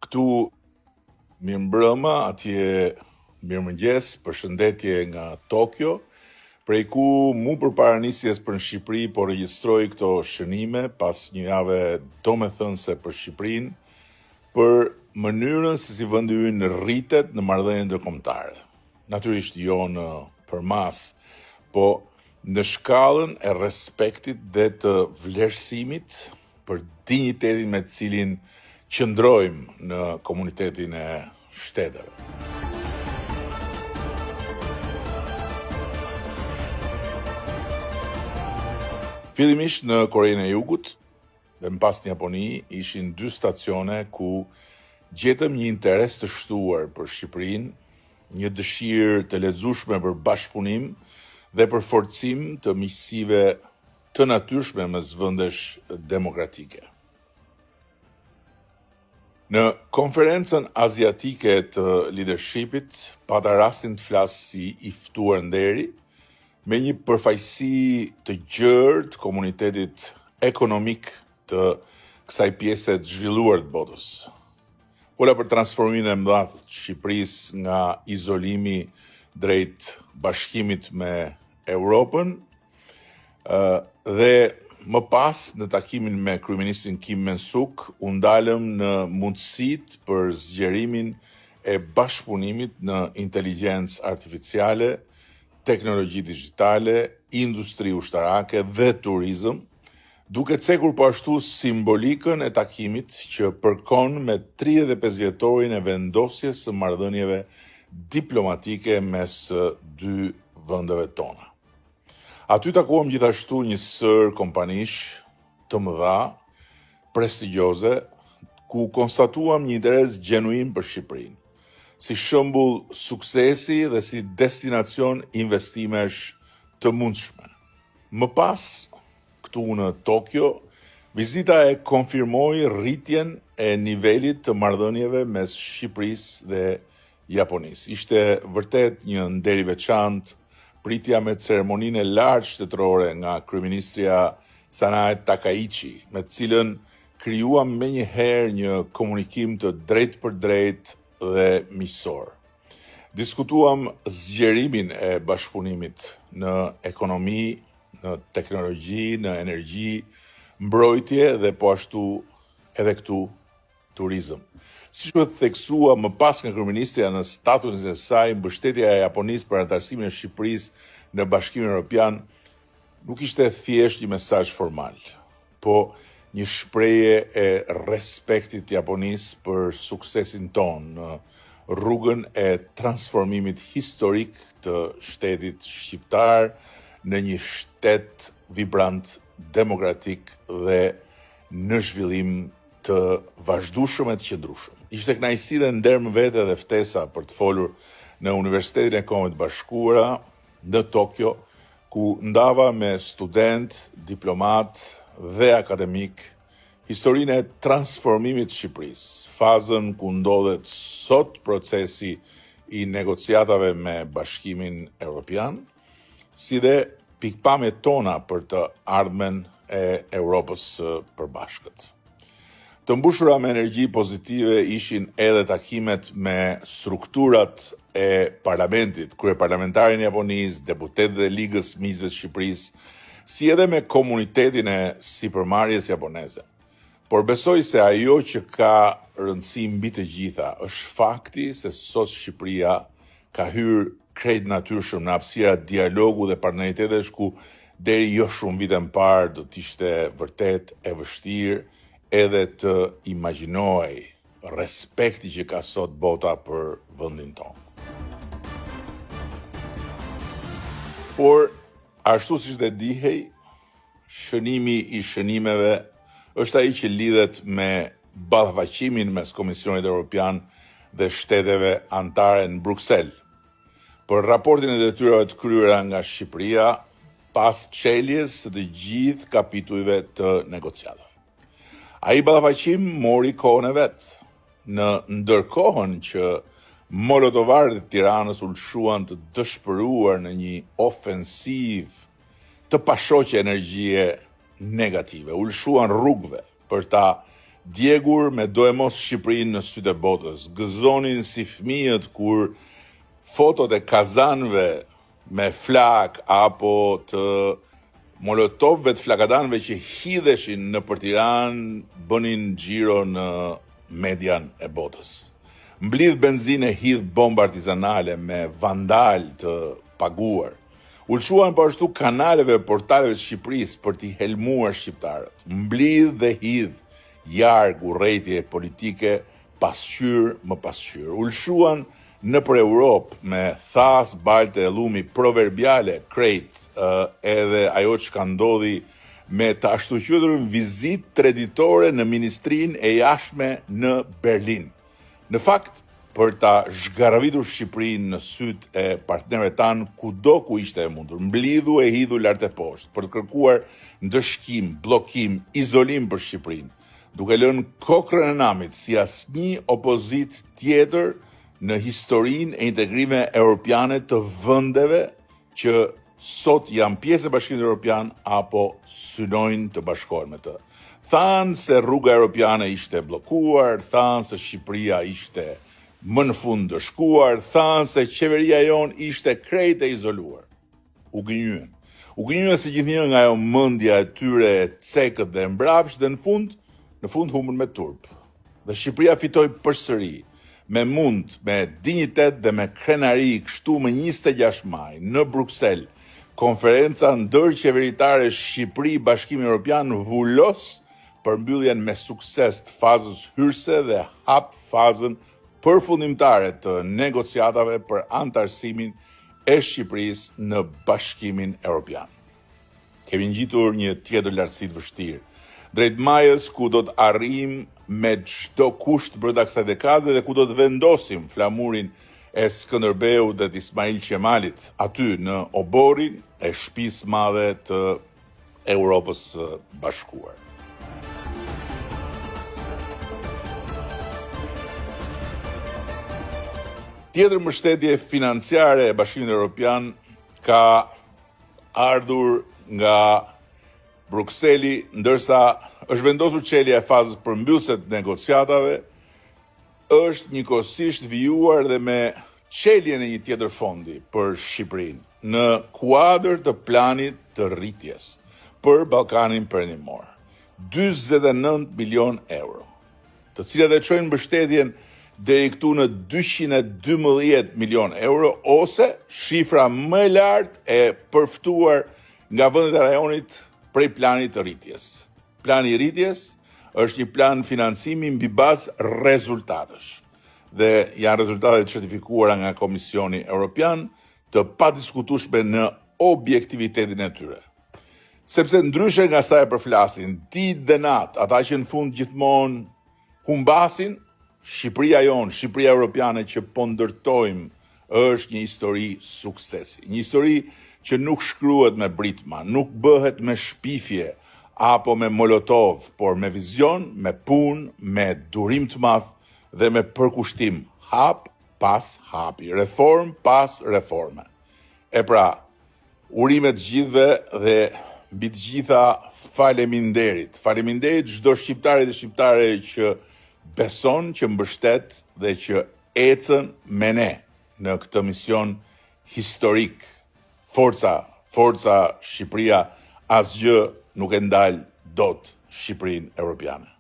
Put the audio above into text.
Këtu mirëmbrëma, atje mirëmëngjes, përshëndetje nga Tokyo, prej ku mu përpara nisjes për në Shqipëri, po regjistroj këto shënime pas një jave domethënëse për Shqipërinë, për mënyrën se si vendi ynë rritet në marrëdhënie ndërkombëtare. Natyrisht jo në përmas, po në shkallën e respektit dhe të vlerësimit për dinjitetin me të cilin qëndrojmë në komunitetin e shteteve. Fillimisht në Korenë e Jugut dhe më pas në Japoni ishin 2 stacione ku gjetëm një interes të shtuar për Shqipërinë, një dëshirë të lexueshme për bashkëpunim dhe për forcim të miqësive të natyrshme mes vendesh demokratike. Në konferencën aziatike të leadershipit, pata rastin të flas si i ftuar nderi, me një përfaqësi të gjerë të komunitetit ekonomik të kësaj pjese të zhvilluar të botës. Fola për transformimin e madh të Shqipërisë nga izolimi drejt bashkimit me Europën, dhe më pas në takimin me kryeministrin Kim Men-suk u ndalëm në mundësitë për zgjerimin e bashkëpunimit në inteligjencë artificiale, teknologji digjitale, industri ushtarake dhe turizëm, duke cekur po ashtu simbolikën e takimit që përkon me 35 vjetorin e vendosjes së marrëdhënieve diplomatike mes 2 vendeve tona. Aty takuam gjithashtu një sër kompanish të mëdha, prestigjioze, ku konstatuam një interes gjenuin për Shqipërinë, si shembull suksesi dhe si destinacion investimesh të mundshme. Më pas, këtu në Tokyo, vizita e konfirmoi rritjen e nivelit të marrëdhënieve mes Shqipërisë dhe Japonisë. Ishte vërtet një nder i veçantë, pritja me ceremoninë e lartë shtetërore nga kryeministria Sanae Takaichi, me të cilën krijuam menjëherë një komunikim të drejtë për drejtë dhe miqësor. Diskutuam zgjerimin e bashkëpunimit në ekonomi, në teknologji, në energji, mbrojtje dhe po ashtu edhe këtu turizëm. Siç u theksua më pas nga kryeministja në statusin e saj, mbështetja e Japonisë për anëtarësimin e Shqipërisë në Bashkimin Evropian nuk ishte thjesht një mesazh formal, po një shprehje e respektit të Japonisë për suksesin tonë në rrugën e transformimit historik të shtetit shqiptar në një shtet vibrant, demokratik dhe në zhvillim të vazhdueshëm e të qëndrueshëm. Ishte kënaqësi dhe nder më vete dhe ftesa për të folur në Universitetin e Kombeve të Bashkuara në Tokyo, ku ndava me student, diplomat dhe akademik historinë e transformimit të Shqipërisë, fazën ku ndodhet sot procesi i negociatave me Bashkimin Evropian, si dhe pikpamjet tona për të ardhmen e Europës së Përbashkët. Të mbushura me energji pozitive ishin edhe takimet me strukturat e parlamentit, kryeparlamentarin e Japonisë, deputetët e Ligës Miqësve të Shqipërisë, si edhe me komunitetin e sipërmarrjes japoneze. Por besoj se ajo që ka rëndësi mbi të gjitha është fakti se sot Shqipëria ka hyrë krejt natyrshëm në hapësira dialogu dhe partneritetesh ku deri jo shumë vite më parë do të ishte vërtet e vështirë edhe të imagjinoj respekti që ka sot bota për vendin tonë. Por, ashtu siç dhe dihej, shënimi i shënimeve është ai që lidhet me ballafaqësimin mes Komisionit Evropian dhe shteteve anëtare në Bruksel, për raportin e detyrave të kryera nga Shqipëria pas çeljes së të gjithë kapitujve të negociatave. Ai ballafaqim mori kohën e vet, në ndërkohën që molotovarët e Tiranës ulshuan të dëshpëruar në një ofensiv të pashoqe energjie negative, ulshuan rrugëve për ta djegur me do e mos Shqipërinë në sytë e botës, gëzonin si fëmijët kur fotot e kazanëve me flak apo të molotovëve të flakadanëve që hidheshin nëpër Tiranë bënin xhiro në median e botës. Mblidh benzinë, hidh bomba artizanale me vandal të paguar. Ulshuan po ashtu kanaleve e portaleve të Shqipërisë për t'i helmuar shqiptarët. Mblidh dhe hidh jarg urrëtie politike pasqyr më pasqyr. Ulshuan nëpër Europë me thas, balte e llumi proverbiale krejt, edhe ajo që ka ndodhi me të ashtu quajturën vizitë treditore në Ministrinë e Jashtme në Berlin. Në fakt, për ta zhgarvitur Shqipërinë në sytë e partnerëve tanë kudo ku ishte e mundur, mblidhu e hidhu lart e poshtë për të kërkuar ndëshkim, bllokim, izolim për Shqipërinë, duke lënë kokrën e namit si asnjë opozit tjetër në historinë e integrimeve europiane të vendeve që sot janë pjesë e Bashkimit Evropian apo synojnë të bashkohen me të. Thanë se rruga europiane ishte bllokuar, thanë se Shqipëria ishte më në fund dëshkuar, thanë se qeveria jonë ishte krejt e izoluar. U gënjyen si gjithnjë nga ajo mendja e tyre e cekët dhe mbrapsht dhe në fund humbën me turp. Dhe Shqipëria fitoi përsëri me mund, me dinjitet dhe me krenari kështu më 26 maj në Bruksel, konferenca ndërqeveritare Shqipëri Bashkimi Evropian vullos përmbylljen me sukses të fazës hyrëse dhe hap fazën përfundimtare të negociatave për antarësimin e Shqipërisë në Bashkimin Evropian. Kemi ngjitur një tjetër lartësi të vështirë, drejt majës ku do të arrijmë me çdo kusht brenda kësaj dekade dhe ku do të vendosim flamurin e Skënderbeut dhe të Ismail Qemalit aty në oborin e shtëpisë madhe të Europës së Bashkuar. Tjetër mbështetje financiare e Bashkimit Evropian ka ardhur nga Brukseli, ndërsa është vendosur çelja e fazës përmbyllëse të negociatave, është njëkohësisht vijuar dhe me çeljen e një tjetër fondi për Shqipërinë në kuadër të planit të rritjes për Ballkanin Perëndimor. 49 milion euro, të cilat e çojnë mbështetjen deri këtu në 212 milion euro, ose shifra më e lartë e përftuar nga vendet e rajonit prej planit të rritjes. Plani i rritjes është një plan financimi mbi bazë rezultatesh dhe janë rezultate certifikuara nga Komisioni Evropian, të padiskutueshme në objektivitetin e tyre. Sepse ndryshe nga sa e përflasin ditë dhe natë ata që në fund gjithmonë humbasin, Shqipëria jonë, Shqipëria Europiane që po ndërtojmë është një histori suksesi. Një histori që nuk shkruhet me britma, nuk bëhet me shpifje apo me molotov, por me vizion, me punë, me durim të madh dhe me përkushtim, hap pas hapi, reform pas reforme. E pra, urimet gjithve dhe mbi të gjitha faleminderit. Faleminderit çdo shqiptari dhe shqiptare që beson, që mbështet dhe që ecën me ne në këtë mision historik. Forca Shqipëria, asgjë nuk e ndal dot Shqipërinë Evropiane.